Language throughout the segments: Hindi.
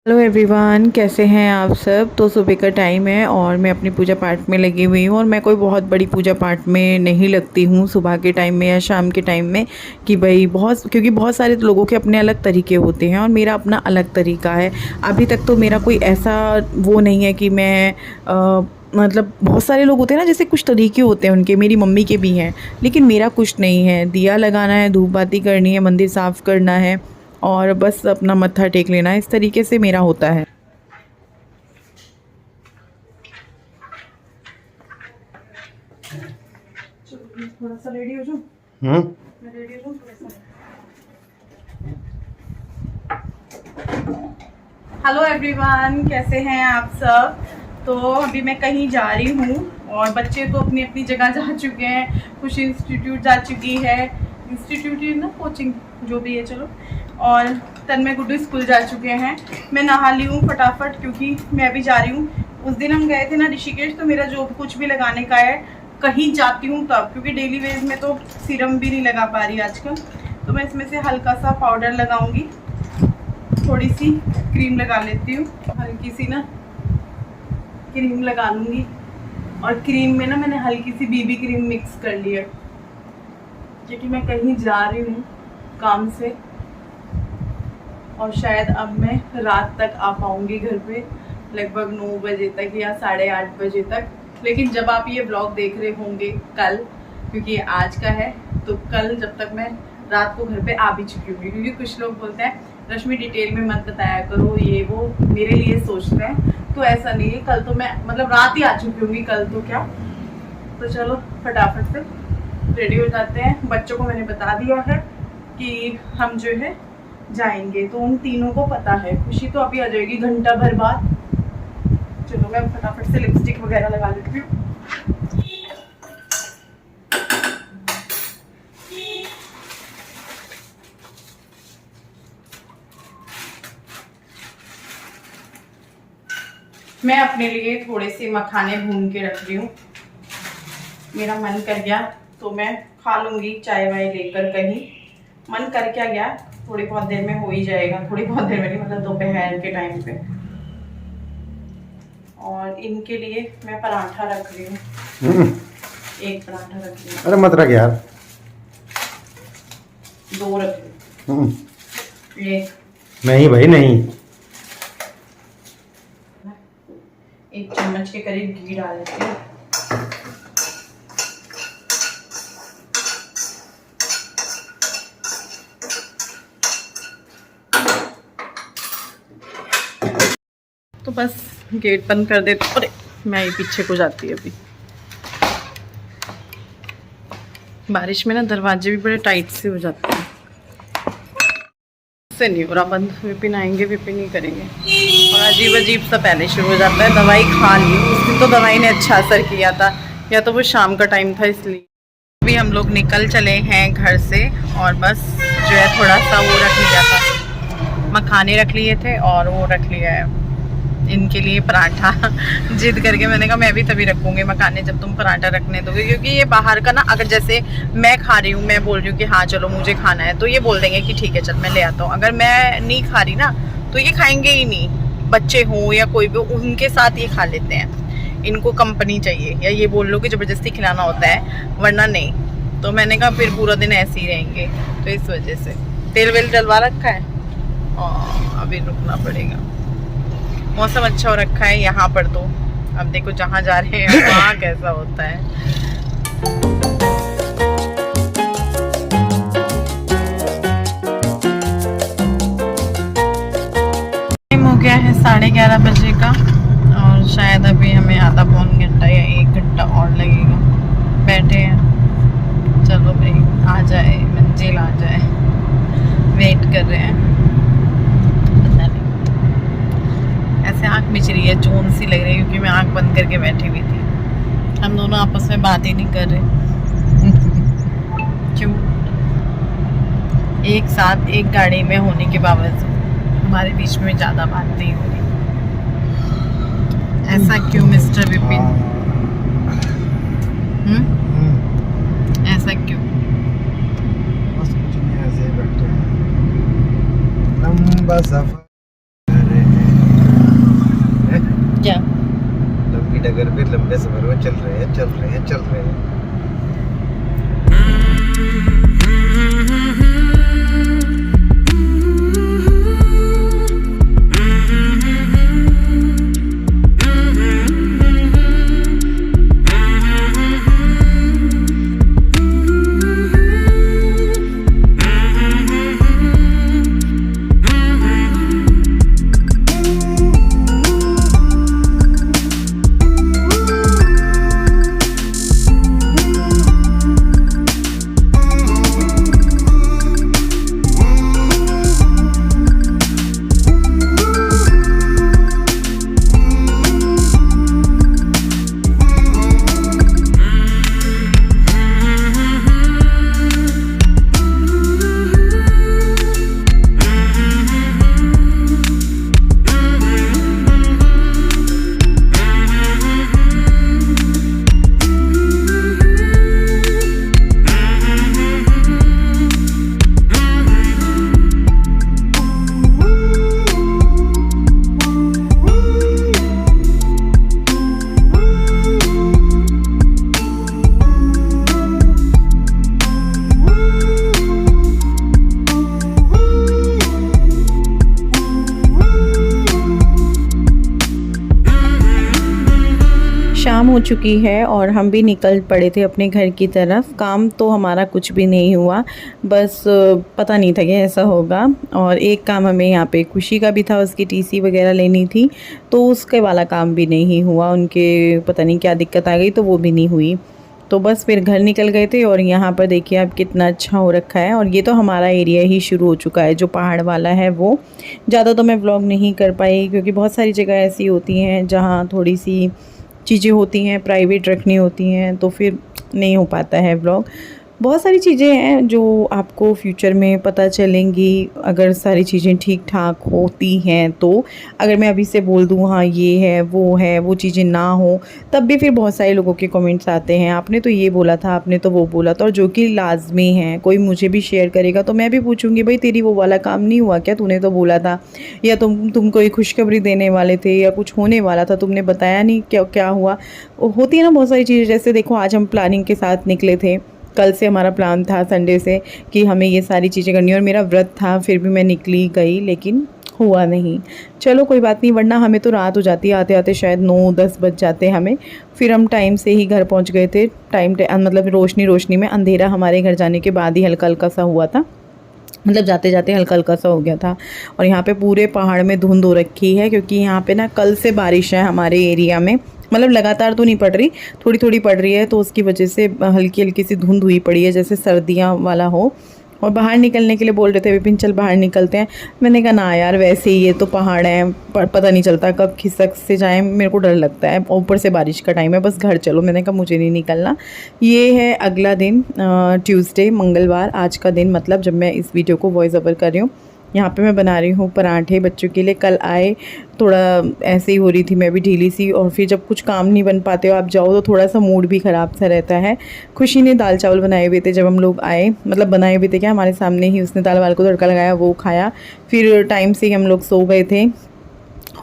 हेलो एवरीवन, कैसे हैं आप सब। तो सुबह का टाइम है और मैं अपनी पूजा पाठ में लगी हुई हूँ। और मैं कोई बहुत बड़ी पूजा पाठ में नहीं लगती हूँ सुबह के टाइम में या शाम के टाइम में कि भाई क्योंकि बहुत सारे लोगों के अपने अलग तरीके होते हैं और मेरा अपना अलग तरीका है। अभी तक तो मेरा कोई ऐसा वो नहीं है कि मैं मतलब बहुत सारे लोग होते हैं ना, जैसे कुछ तरीके होते हैं उनके, मेरी मम्मी के भी हैं, लेकिन मेरा कुछ नहीं है। दिया लगाना है, धूप बाती करनी है, मंदिर साफ़ करना है और बस अपना मत्था टेक लेना है। इस तरीके से मेरा होता है। थोड़ा सा रेडी हो जाऊं। मैं रेडी हो जाऊं थोड़ा सा। हेलो एवरीवन, कैसे हैं आप सब। तो अभी मैं कहीं जा रही हूँ और बच्चे तो अपनी अपनी जगह जा चुके हैं। कुछ इंस्टीट्यूट जा चुकी है, इंस्टीट्यूट ही ना, कोचिंग जो भी है, चलो। और तन्मय गुड्डू स्कूल जा चुके हैं। मैं नहा ली हूँ फटाफट क्योंकि मैं अभी जा रही हूँ। उस दिन हम गए थे ना ऋषिकेश, तो मेरा जो कुछ भी लगाने का है कहीं जाती हूँ तब, क्योंकि डेली वेज में तो सीरम भी नहीं लगा पा रही आजकल। तो मैं इसमें से हल्का सा पाउडर लगाऊंगी, थोड़ी सी क्रीम लगा लेती हूँ, हल्की सी ना क्रीम लगा लूँगी। और क्रीम में ना मैंने हल्की सी बीबी क्रीम मिक्स कर ली है क्योंकि मैं कहीं जा रही हूँ काम से और शायद अब मैं रात तक आ पाऊँगी घर पे, लगभग 9 बजे तक या 8:30 बजे तक। लेकिन जब आप ये ब्लॉग देख रहे होंगे कल, क्योंकि ये आज का है, तो कल जब तक मैं रात को घर पे आ भी चुकी होंगी। क्योंकि कुछ लोग बोलते हैं रश्मि डिटेल में मत बताया करो, ये वो मेरे लिए सोचते हैं, तो ऐसा नहीं है। कल तो मैं मतलब रात ही आ चुकी होंगी, कल तो क्या। तो चलो फटाफट से रेडी हो जाते हैं। बच्चों को मैंने बता दिया है कि हम जो है जाएंगे, तो उन तीनों को पता है। खुशी तो अभी आ जाएगी घंटा भर बाद। चलो मैं फटाफट से लिपस्टिक वगैरह लगा लेती हूँ। मैं अपने लिए थोड़े से मखाने भून के रख रही हूँ। मेरा मन कर गया तो मैं खा लूँगी चाय वाय लेकर कहीं। मन कर क्या गया, थोड़ी बहुत देर में हो ही जाएगा। थोड़ी बहुत देर में नहीं, मतलब दोपहर के टाइम पे। और इनके लिए मैं पराठा रख रही हूँ। एक पराठा रख रही हूँ। अरे मत रख यार। 2 रख रही हूँ। एक नहीं भाई नहीं। 1 चम्मच के करीब घी डाल देती हूँ। तो बस गेट बंद कर देती। अरे मैं ये पीछे को जाती है अभी। बारिश में ना दरवाजे भी बड़े टाइट से हो जाते हैं। से नहीं हो रहा बंद। विपिन आएंगे, विपिन नहीं करेंगे। और अजीब अजीब सा पहले शुरू हो जाता है। दवाई खा ली उस दिन, तो दवाई ने अच्छा असर किया था, या तो वो शाम का टाइम था इसलिए। अभी हम लोग निकल चले हैं घर से और बस जो है थोड़ा सा वो रख लिया था, मखाने रख लिए थे और वो रख लिया है इनके लिए पराठा। जिद करके मैंने कहा मैं भी तभी रखूंगी मखाने जब तुम पराठा रखने दोगे, क्योंकि ये बाहर का ना, अगर जैसे मैं खा रही हूँ, मैं बोल रही हूँ कि हाँ चलो मुझे खाना है, तो ये बोल देंगे कि ठीक है चल मैं ले आता हूँ। अगर मैं नहीं खा रही ना तो ये खाएंगे ही नहीं। बच्चे हों या कोई भी, उनके साथ ये खा लेते हैं। इनको कंपनी चाहिए, या ये बोल लो कि ज़बरदस्ती खिलाना होता है, वरना नहीं। तो मैंने कहा फिर पूरा दिन ऐसे ही रहेंगे, तो इस वजह से तेल वेल डलवा रखा है और अभी रुकना पड़ेगा। मौसम अच्छा हो रखा है यहाँ पर, तो अब देखो जहाँ जा रहे हैं वहाँ कैसा होता है। टाइम हो गया है 11:30 बजे का और शायद अभी हमें आधा पौन घंटा या 1 घंटा और लगेगा। बैठे हैं, चलो भाई आ जाए, मंजिल आ जाए। वेट कर रहे हैं। ऐसे आँख मिच रही है, चोन सी लग रही है, क्योंकि मैं आँख बंद करके बैठी हुई थी। हम दोनों आपस में बात ही नहीं कर रहे। क्यों? एक साथ एक गाड़ी में होने के बावजूद हमारे बीच में ज़्यादा बात नहीं हो रही। ऐसा क्यों मिस्टर विपिन? ऐसा क्यों? बस कुछ नहीं, ऐसे ही बैठे हैं। लंबा सफर डगर पे लंबे सफर में चल रहे हैं। शाम हो चुकी है और हम भी निकल पड़े थे अपने घर की तरफ। काम तो हमारा कुछ भी नहीं हुआ, बस पता नहीं था कि ऐसा होगा। और एक काम हमें यहाँ पे खुशी का भी था, उसकी टीसी वगैरह लेनी थी, तो उसके वाला काम भी नहीं हुआ। उनके पता नहीं क्या दिक्कत आ गई तो वो भी नहीं हुई। तो बस फिर घर निकल गए थे। और यहाँ पर देखिए अब कितना अच्छा हो रखा है। और ये तो हमारा एरिया ही शुरू हो चुका है, जो पहाड़ वाला है वो। ज़्यादा तो मैं व्लॉग नहीं कर पाई क्योंकि बहुत सारी जगह ऐसी होती हैं जहाँ थोड़ी सी चीज़ें होती हैं प्राइवेट रखनी होती हैं, तो फिर नहीं हो पाता है व्लॉग। बहुत सारी चीज़ें हैं जो आपको फ्यूचर में पता चलेंगी अगर सारी चीज़ें ठीक ठाक होती हैं तो। अगर मैं अभी से बोल दूँ हाँ ये है, वो चीज़ें ना हो, तब भी फिर बहुत सारे लोगों के कमेंट्स आते हैं, आपने तो ये बोला था, आपने तो वो बोला था। और जो कि लाजमी है, कोई मुझे भी शेयर करेगा तो मैं भी पूछूंगी भाई तेरी वो वाला काम नहीं हुआ क्या, तूने तो बोला था, या तुम कोई खुशखबरी देने वाले थे या कुछ होने वाला था, तुमने बताया नहीं क्या हुआ। होती है ना बहुत सारी चीज़ें। जैसे देखो आज हम प्लानिंग के साथ निकले थे, कल से हमारा प्लान था संडे से कि हमें ये सारी चीज़ें करनी है और मेरा व्रत था, फिर भी मैं निकली गई लेकिन हुआ नहीं। चलो कोई बात नहीं, वरना हमें तो रात हो जाती है, आते आते शायद 9-10 बज जाते हमें। फिर हम टाइम से ही घर पहुंच गए थे। मतलब रोशनी में, अंधेरा हमारे घर जाने के बाद ही हल्का हल्का सा हुआ था, मतलब जाते जाते हल्का हल्का सा हो गया था। और यहाँ पे पूरे पहाड़ में धुंध हो रखी है क्योंकि यहाँ पे ना कल से बारिश है हमारे एरिया में। मतलब लगातार तो नहीं पड़ रही, थोड़ी थोड़ी पड़ रही है, तो उसकी वजह से हल्की हल्की सी धुंध हुई पड़ी है, जैसे सर्दियाँ वाला हो। और बाहर निकलने के लिए बोल रहे थे विपिन चल बाहर निकलते हैं। मैंने कहा ना यार, वैसे ही ये तो पहाड़ है, पता नहीं चलता कब खिसक से जाए, मेरे को डर लगता है, ऊपर से बारिश का टाइम है, बस घर चलो। मैंने कहा मुझे नहीं निकलना। ये है अगला दिन, ट्यूसडे, मंगलवार आज का दिन, मतलब जब मैं इस वीडियो को वॉइस ओवर कर रही हूँ। यहाँ पे मैं बना रही हूँ पराठे बच्चों के लिए। कल आए थोड़ा ऐसे ही हो रही थी, मैं भी ढीली सी, और फिर जब कुछ काम नहीं बन पाते हो आप जाओ तो थोड़ा सा मूड भी ख़राब सा रहता है। खुशी ने दाल चावल बनाए हुए थे जब हम लोग आए, मतलब बनाए हुए थे क्या, हमारे सामने ही उसने दाल वाल को तड़का लगाया, वो खाया। फिर टाइम से ही हम लोग सो गए थे।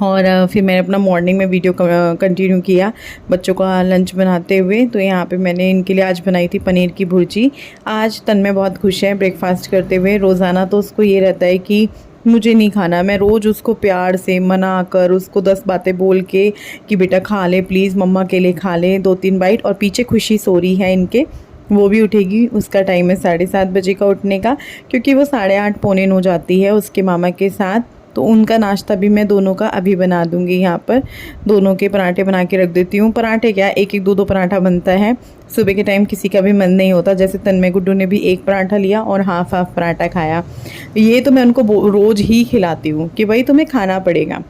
और फिर मैंने अपना मॉर्निंग में वीडियो कंटिन्यू किया बच्चों का लंच बनाते हुए। तो यहाँ पे मैंने इनके लिए आज बनाई थी पनीर की भुर्जी। आज तन्मय बहुत खुश है ब्रेकफास्ट करते हुए। रोज़ाना तो उसको ये रहता है कि मुझे नहीं खाना, मैं रोज़ उसको प्यार से मना कर, उसको 10 बातें बोल के कि बेटा खा ले प्लीज़, मम्मा के लिए खा ले 2-3 बाइट। और पीछे खुशी सो रही है इनके, वो भी उठेगी, उसका टाइम है 7:30 बजे का उठने का, क्योंकि वो 8:30 पौने 9 जाती है उसके मामा के साथ। तो उनका नाश्ता भी मैं दोनों का अभी बना दूंगी। यहाँ पर दोनों के पराठे बना के रख देती हूँ। पराठे क्या, 1-1, 2-2 पराठा बनता है। सुबह के टाइम किसी का भी मन नहीं होता, जैसे तन्मय गुड्डू ने भी 1 पराठा लिया और हाफ पराठा खाया। ये तो मैं उनको रोज़ ही खिलाती हूँ कि भाई तुम्हें खाना पड़ेगा,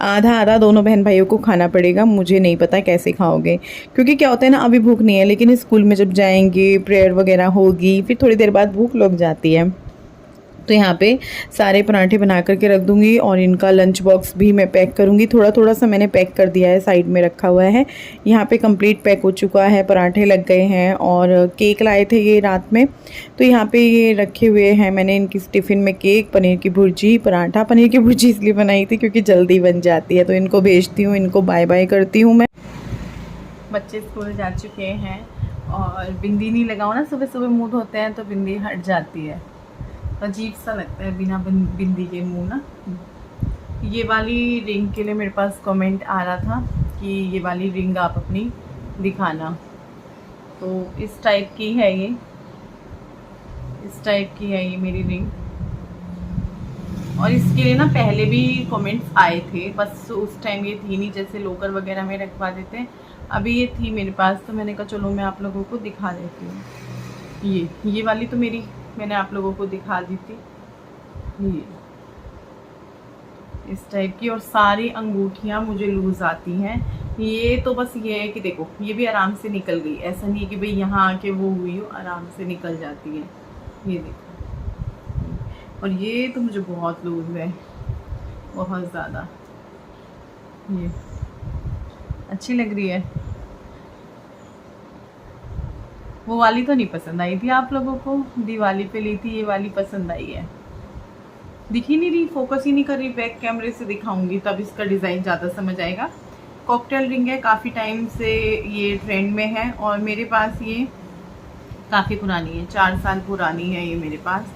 आधा आधा दोनों बहन भाइयों को खाना पड़ेगा। मुझे नहीं पता कैसे खाओगे, क्योंकि क्या होता है ना, अभी भूख नहीं है, लेकिन स्कूल में जब जाएंगे प्रेयर वगैरह होगी, फिर थोड़ी देर बाद भूख लग जाती है। तो यहाँ पे सारे पराठे बना करके रख दूँगी और इनका लंच बॉक्स भी मैं पैक करूँगी। थोड़ा थोड़ा सा मैंने पैक कर दिया है, साइड में रखा हुआ है। यहाँ पे कंप्लीट पैक हो चुका है, पराठे लग गए हैं और केक लाए थे ये रात में, तो यहाँ पे ये रखे हुए हैं मैंने इनकी टिफ़िन में। केक, पनीर की भुर्जी, पराठा। पनीर की भुर्जी इसलिए बनाई थी क्योंकि जल्दी बन जाती है। तो इनको भेजती हूँ, इनको बाय बाय करती हूँ मैं। बच्चे स्कूल जा चुके हैं और बिंदी नहीं लगाओ ना, सुबह सुबह मूड होते हैं तो बिंदी हट जाती है, अजीब सा लगता है बिना बिंदी के मुंह ना। ये वाली रिंग के लिए मेरे पास कमेंट आ रहा था कि ये वाली रिंग आप अपनी दिखाना, तो इस टाइप की है ये, इस टाइप की है ये मेरी रिंग। और इसके लिए ना पहले भी कमेंट्स आए थे, बस उस टाइम ये थी नहीं, जैसे लोकर वगैरह में रखवा देते हैं। अभी ये थी मेरे पास तो मैंने कहा चलो मैं आप लोगों को दिखा देती हूँ। ये वाली तो मैंने आप लोगों को दिखा दी थी, ये इस टाइप की। और सारी अंगूठियाँ मुझे लूज आती हैं। ये तो बस ये है कि देखो ये भी आराम से निकल गई, ऐसा नहीं है कि भाई यहाँ आके वो हुई हो, आराम से निकल जाती है, ये देखो। और ये तो मुझे बहुत लूज है, बहुत ज़्यादा। ये अच्छी लग रही है। वो वाली तो नहीं पसंद आई थी आप लोगों को, दिवाली पे ली थी, ये वाली पसंद आई है। दिख ही नहीं रही, फोकस ही नहीं कर रही, बैक कैमरे से दिखाऊंगी तब इसका डिज़ाइन ज़्यादा समझ आएगा। कॉकटेल रिंग है, काफ़ी टाइम से ये ट्रेंड में है और मेरे पास ये काफ़ी पुरानी है, 4 साल पुरानी है ये मेरे पास।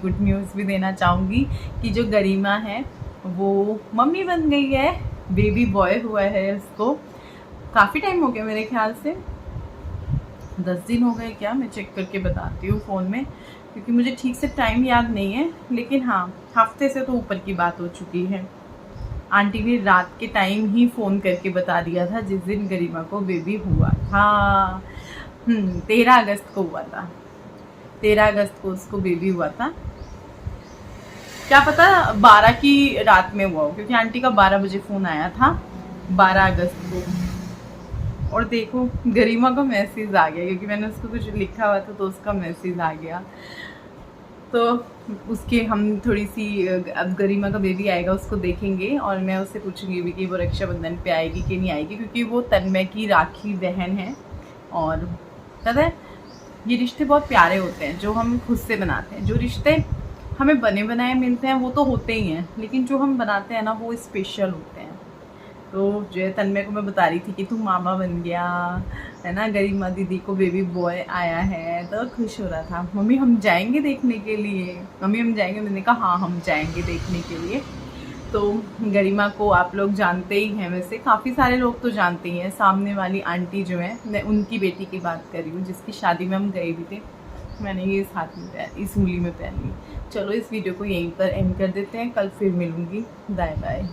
गुड न्यूज़ भी देना चाहूँगी कि जो गरिमा है वो मम्मी बन गई है, बेबी बॉय हुआ है उसको। काफ़ी टाइम हो गया, मेरे ख्याल से 10 दिन हो गए क्या, मैं चेक करके बताती हूँ फ़ोन में, क्योंकि मुझे ठीक से टाइम याद नहीं है, लेकिन हाँ हफ्ते से तो ऊपर की बात हो चुकी है। आंटी ने रात के टाइम ही फ़ोन करके बता दिया था जिस दिन गरिमा को बेबी हुआ था। 13 अगस्त को हुआ था, 13 अगस्त को उसको बेबी हुआ था। क्या पता 12 की रात में हुआ हो, क्योंकि आंटी का 12 बजे फ़ोन आया था 12 अगस्त को। और देखो गरिमा का मैसेज आ गया, क्योंकि मैंने उसको कुछ लिखा हुआ था तो उसका मैसेज आ गया। तो उसके हम थोड़ी सी, अब गरिमा का बेबी आएगा उसको देखेंगे और मैं उससे पूछूंगी भी कि वो रक्षाबंधन पे आएगी कि नहीं आएगी, क्योंकि वो तन्मय की राखी बहन है। और पता है ये रिश्ते बहुत प्यारे होते हैं जो हम खुद से बनाते हैं। जो रिश्ते हमें बने बनाए मिलते हैं वो तो होते ही हैं, लेकिन जो हम बनाते हैं ना वो स्पेशल होते हैं। तो जो है तन्मय को मैं बता रही थी कि तू मामा बन गया है ना, गरिमा दीदी को बेबी बॉय आया है, तो खुश हो रहा था। मम्मी हम जाएंगे देखने के लिए, मम्मी हम जाएंगे, मैंने कहा हाँ हम जाएंगे देखने के लिए। तो गरिमा को आप लोग जानते ही हैं, वैसे काफ़ी सारे लोग तो जानते ही हैं। सामने वाली आंटी जो है, मैं उनकी बेटी की बात कर रही हूँ जिसकी शादी में हम गए भी थे। मैंने ये इस हाथ में इस उंगली में पहन ली। चलो इस वीडियो को यहीं पर एंड कर देते हैं, कल फिर मिलूँगी, बाय बाय।